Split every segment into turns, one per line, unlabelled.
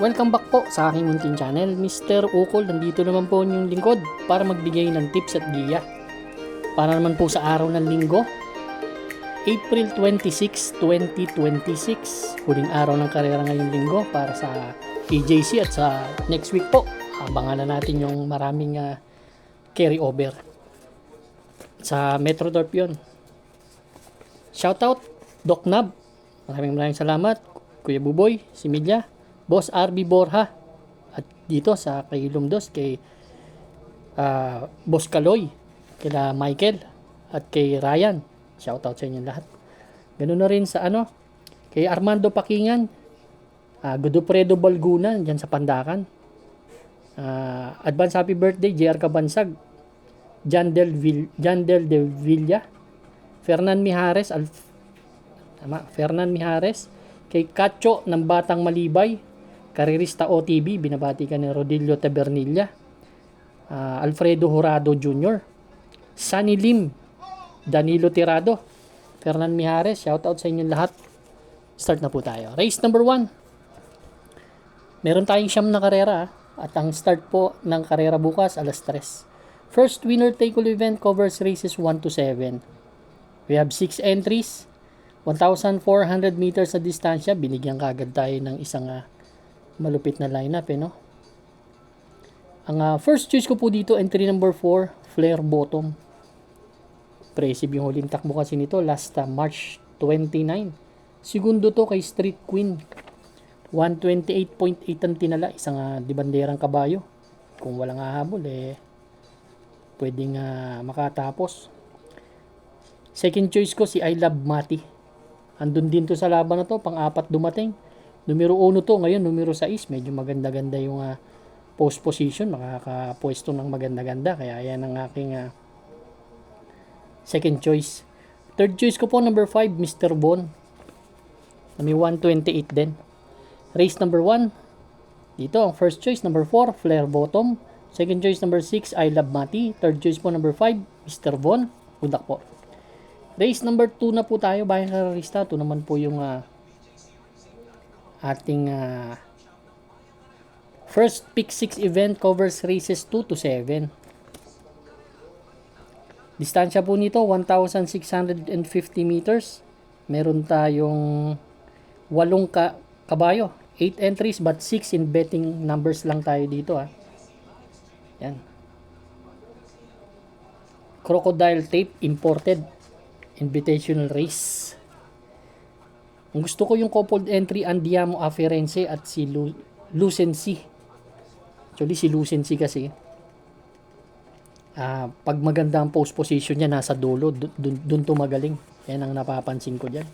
Welcome back po sa aking munting channel, Mr. Ukol. Nandito naman po yung lingkod para magbigay ng tips at giya. Para naman po sa araw ng linggo, April 26, 2026. Huling araw ng karera ngayong linggo para sa PJC at sa next week po. Abangan na natin yung maraming carry over. Sa Metro Dorp yun. Shoutout, Doc Nab. Maraming salamat. Kuya Buboy, si Milya, Boss RB Borja, at dito sa kay Lumdos, kay Boss Kaloy, kila Michael, at kay Ryan. Shoutout sa inyo lahat. Ganun na rin sa kay Armando Pakingan, Godofredo Balguna, dyan sa Pandakan. Advance happy birthday, JR Kabansag, Jan Del de Villa, Fernan Mijares, kay Cacho ng Batang Malibay, Karirista OTB, binabati ka ni Rodilio Tabernilla, Alfredo Jurado Jr., Sunny Lim, Danilo Tirado, Fernan Mijares, shoutout sa inyo lahat. Start na po tayo. Race number 1. Meron tayong 9 na karera at ang start po ng karera bukas alas 3. First winner take all event covers races 1 to 7. We have 6 entries, 1,400 meters na distansya. Binigyan kagad tayo ng isang malupit na lineup no? Ang first choice ko po dito, entry number 4, Flare Bottom. Impressive yung huling takbo kasi nito, last March 29. Segundo to kay Street Queen, 128.8 ang tinala, isang dibanderang kabayo. Kung walang hahabol pwedeng makatapos. Second choice ko si I Love Mati. Andun din to sa laban na to, pang-apat dumating. Numero 1 to, ngayon numero 6. Medyo maganda-ganda yung post position, makakapwesto ng maganda-ganda. Kaya yan ang aking second choice. Third choice ko po, number 5, Mr. Bon. May 128 din. Race number 1. Dito, ang first choice, number 4, Flare Bottom. Second choice, number 6, I Love Mati. Third choice po, number 5, Mr. Bon. Good luck po. Race number 2 na po tayo, bayang karerista. Ito naman po yung ating first pick 6 event covers races 2 to 7. Distansya po nito 1,650 meters. Meron tayong 8 kabayo, 8 entries but 6 in betting numbers lang tayo dito Yan. Crocodile Tape imported invitational race. Ang gusto ko yung coupled entry, Andiamo Aferense at si Lucency. Actually, si Lucency kasi, pag maganda ang post position niya, nasa dulo, dun to magaling. Yan ang napapansin ko dyan.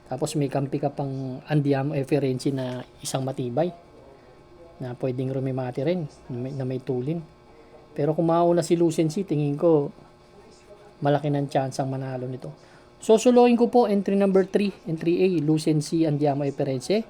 Tapos may kampi ka pang Andiamo Aferense na isang matibay, na pwedeng rumimati rin, na may tulin. Pero kung mauna si Lucency, tingin ko, malaki ng chance ang manalo nito. Sosoloin ko po entry number 3, entry A, Lucency Andiamo Aferense.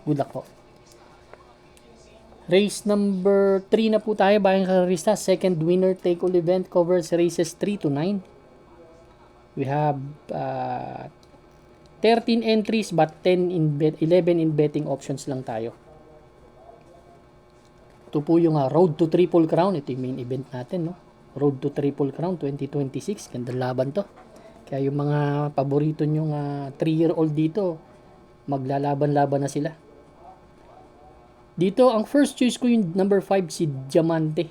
Good luck po. Race number 3 na po tayo, bayang karerista. Second winner take all event covers races 3 to 9. We have 13 entries but 11 in betting options lang tayo. Ito po yung Road to Triple Crown. Ito yung main event natin, no? Road to Triple Crown 2026. Gandang laban to. Kaya yung mga paborito nyong 3-year-old dito, maglalaban-laban na sila. Dito, ang first choice ko yung number 5, si Diamante.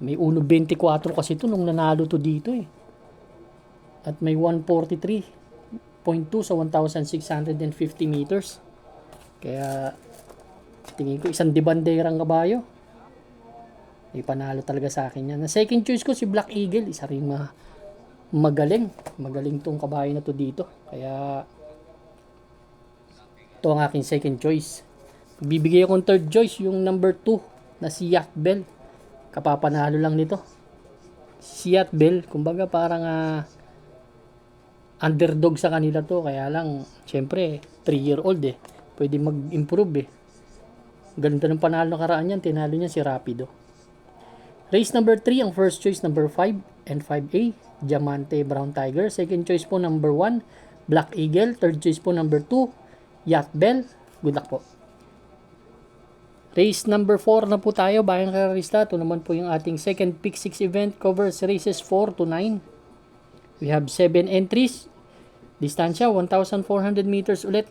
May 1.24 kasi ito nung nanalo to dito At may 143.2 sa 1,650 meters. Kaya, tingin ko isang dibanderang kabayo. May panalo talaga sa akin yan. Na second choice ko si Black Eagle, isa rin magaling tong kabayo na to dito. Kaya ito ang aking second choice. Bibigay akong third choice, yung number 2 na si Yacht Bell. Kapapanalo lang nito. Si Yacht Bell, kumbaga parang underdog sa kanila to. Kaya lang, syempre 3-year-old pwede mag-improve Ganito ng panalo na karaan yan. Tinalo niya si Rapido. Race number 3, ang first choice number 5 and 5A, Diamante Brown Tiger. Second choice po number 1, Black Eagle. Third choice po number 2, Yacht Bell. Good luck po. Race number 4 na po tayo, bayang karerista. Ito naman po yung ating second pick 6 event, covers races 4 to 9. We have 7 entries. Distansya 1,400 meters ulit.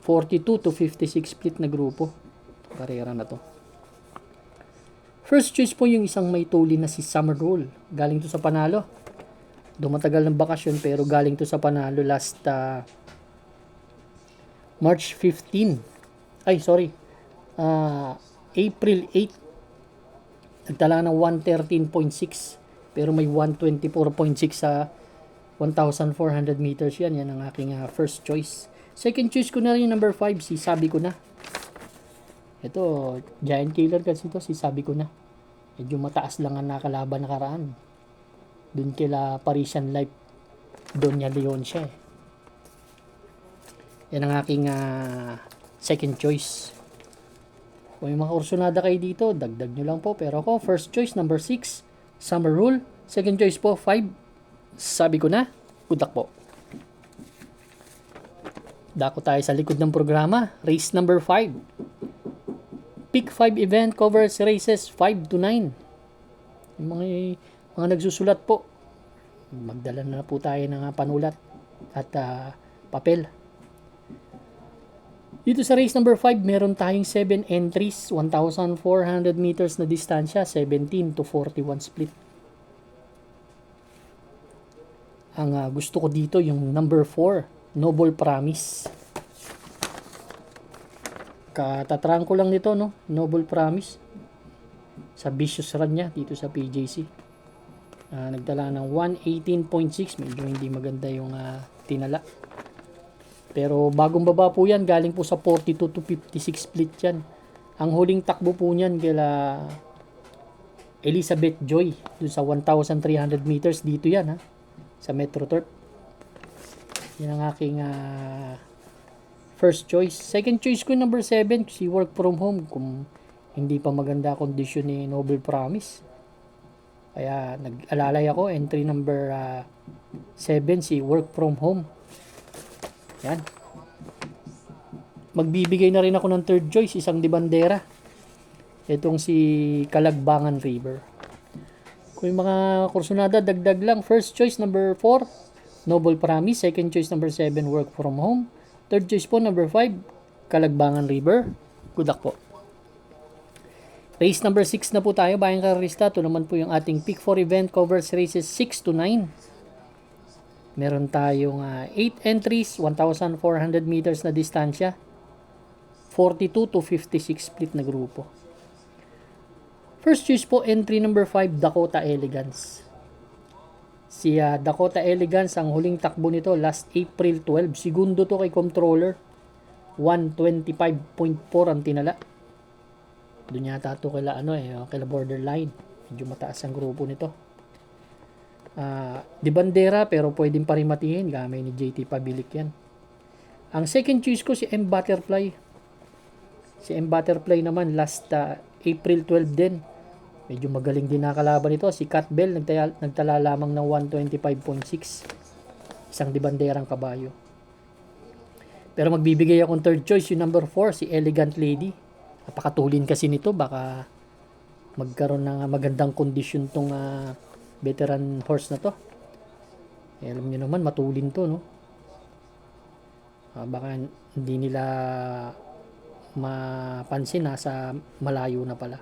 42 to 56 split na grupo. Karera na to. First choice po yung isang may tuli na si Summer Rule. Galing to sa Panalo. Dumatagal ng bakasyon pero galing to sa Panalo last March 15. Ay, sorry. April 8. Nagtala ng 113.6 pero may 124.6 sa 1,400 meters yan. Yan ang aking first choice. Second choice ko na rin number 5, si Sabi Ko Na. Ito, giant killer kasi ito, si Sabi Ko Na. Medyo mataas lang ang nakalaban nakaraan. Doon kila Parisian Life, Donya Leon siya eh. Yan ang aking second choice. Kung may mga kursunada kayo dito, dagdag nyo lang po. Pero ako, first choice, number 6, Summer Rule. Second choice po, 5, Sabi Ko Na. Good luck po. Dako tayo sa likod ng programa. Race number 5. Pick 5 event covers races 5 to 9. Yung mga nagsusulat po, magdala na po tayo ng panulat at papel. Dito sa race number 5, meron tayong 7 entries, 1,400 meters na distansya, 17 to 41 split. Ang gusto ko dito yung number 4, Noble Promise. Katatrang ko lang nito, no? Noble Promise. Sa vicious run niya dito sa PJC. Nagdala ng 118.6, medyo hindi maganda yung tinala. Pero bagong baba po yan, galing po sa 42 to 56 split yan. Ang huling takbo po niyan kila Elizabeth Joy, dun sa 1,300 meters, dito yan sa Metro Turf. Yan ang aking first choice. Second choice ko number 7, si Work From Home, kung hindi pa maganda kondisyon ni Noble Promise. Kaya nag-alalay ako, entry number 7, si Work From Home. Yan. Magbibigay na rin ako ng third choice, isang dibandera. Itong si Kalagbangan River. Kung yung mga kursunada, dagdag lang. First choice, number 4, Noble Promise. Second choice, number 7, Work From Home. Third choice po, number 5, Kalagbangan River. Good luck po. Race number 6 na po tayo, bayang karista. Ito naman po yung ating pick 4 event, covers races 6 to 9. Meron tayong 8 entries, 1,400 meters na distansya, 42 to 56 split na grupo. First choice po, entry number 5, Dakota Elegance. Si Dakota Elegance, ang huling takbo nito last April 12. Segundo to kay Controller. 125.4 ang tinala. Doon yata to kila kila borderline. Medyo mataas ang grupo nito. Di bandera pero pwedeng parimatiin, gamay ni JT Pabilik yan. Ang second choice ko si M Butterfly. Si M Butterfly naman last April 12 din. Medyo magaling din nakalaban nito. Si Cat Bell nagtala lamang ng 125.6. Isang di banderang kabayo. Pero magbibigay akong third choice, yung number 4, si Elegant Lady. Napakatulin kasi nito, baka magkaroon ng magandang kondisyon tong veteran horse na to. Alam niyo naman, matulin to, no? Baka hindi nila mapansin, nasa malayo na pala.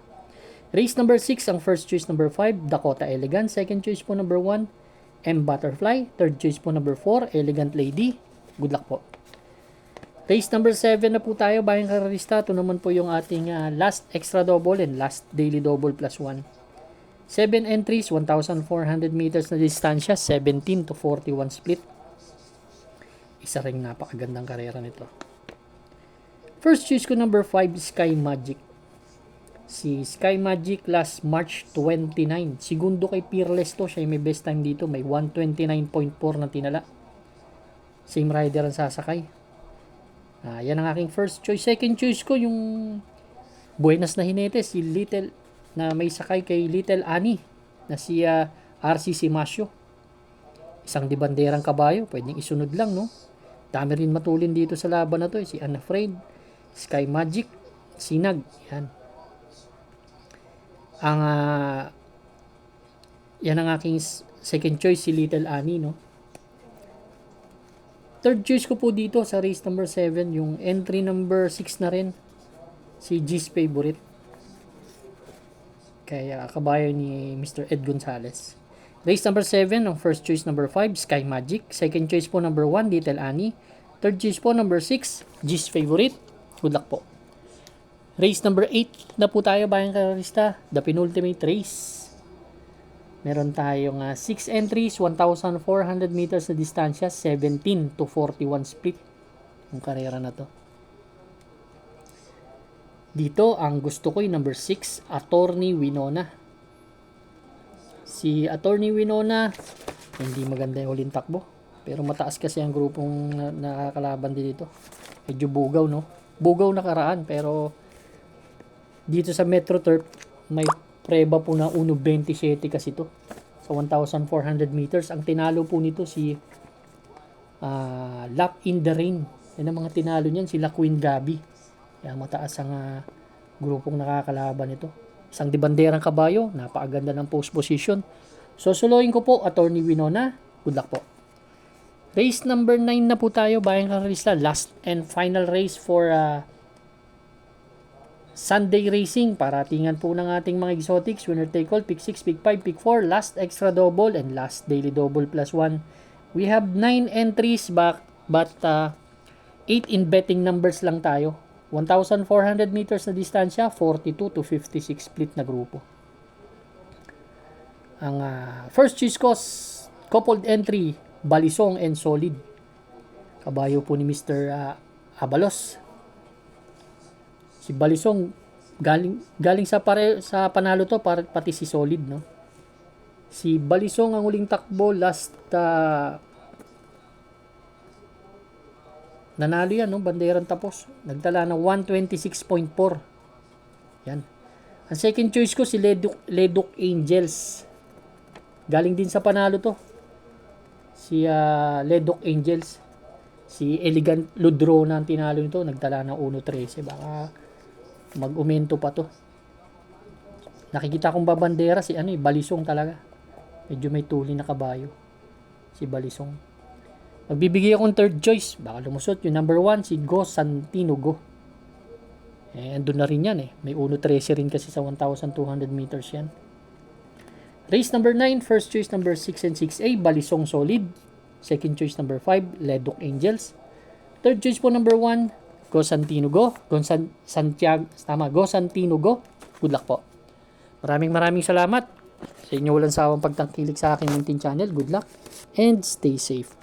Race number 6, ang first choice number 5, Dakota Elegant. Second choice po number 1, M Butterfly. Third choice po number 4, Elegant Lady. Good luck po. Race number 7 na po tayo, bayang karista. Ito naman po yung ating last extra double and last daily double plus 1. 7 entries, 1,400 meters na distansya, 17 to 41 split. Isa ring napakagandang karera nito. First choice ko number 5, Sky Magic. Si Sky Magic last March 29. Segundo kay Peerless to. Siya may best time dito. May 129.4 na tinala. Same rider ang sasakay. Yan ang aking first choice. Second choice ko yung Buenas na Jinete, si Little, na may sakay kay Little Annie, na si RC Simasio. Isang di banderang kabayo, pwedeng isunod lang, no? Dami rin matulin dito sa laban na to. Si Unafraid, Sky Magic, Sinag. Yan. Yan ang aking second choice, si Little Annie, no? Third choice ko po dito sa race number 7, yung entry number 6 na rin, si G's Favorite. Kaya kabayo ni Mr. Ed Gonzalez. Race number 7, ang first choice number 5, Sky Magic. Second choice po number 1, Little Annie. Third choice po number 6, G's Favorite. Good luck po. Race number 8 na po tayo, bayang kararista. The penultimate race. Meron tayong 6 entries, 1,400 meters na distansya, 17 to 41 split. Yung karera na to. Dito, ang gusto ko yung number 6, Attorney Winona. Si Attorney Winona, hindi maganda yung huling takbo. Pero mataas kasi ang grupong nakakalaban din dito. Medyo bugaw, no? Bugaw nakaraan, pero dito sa Metro Turf, may preba po na 1.27 kasi to. Sa 1,400 meters. Ang tinalo po nito si Lap in the Rain. Yan ang mga tinalo niyan, sila Queen Gabi. Kaya mataas ang grupong nakakalaban nito. Isang dibanderang kabayo, napakaganda ng post position. So suluhin ko po, Attorney Winona. Good luck po. Race number 9 na po tayo, bayang karalista. Last and final race for Sunday Racing. Paratingan po ng ating mga exotics. Winner take all, pick 6, pick 5, pick 4, last extra double, and last daily double plus 1. We have 9 entries but 8 in betting numbers lang tayo. 1,400 meters na distansya, 42 to 56 split na grupo. Ang first choice course, coupled entry, Balisong and Solid. Kabayo po ni Mr. Abalos. Si Balisong galing sa panalo to, pati si Solid, no. Si Balisong ang huling takbo last nanalo yan, no, banderang tapos. Nagtala ng 126.4. Yan. Ang second choice ko si Leduc Angels. Galing din sa panalo to. Si Leduc Angels. Si Elegant Ludrona ang tinalo nito, nagtala ng 1.13. Baka mag-umento pa to. Nakikita kong babandera si Balisong talaga. Medyo may tuli na kabayo si Balisong. Magbibigay akong third choice, baka lumusot yung number 1, si Go Santino Go. Andun na rin yan may 1.13 rin kasi sa 1,200 meters yan. Race number 9, first choice number 6 and 6A, Balisong Solid. Second choice number 5, Leduc Angels. Third choice po number 1, Go Santino Go. Go Santino Go. Good luck po. Maraming salamat sa inyo walang sawang pagtangkilik sa aking munting channel. Good luck and stay safe.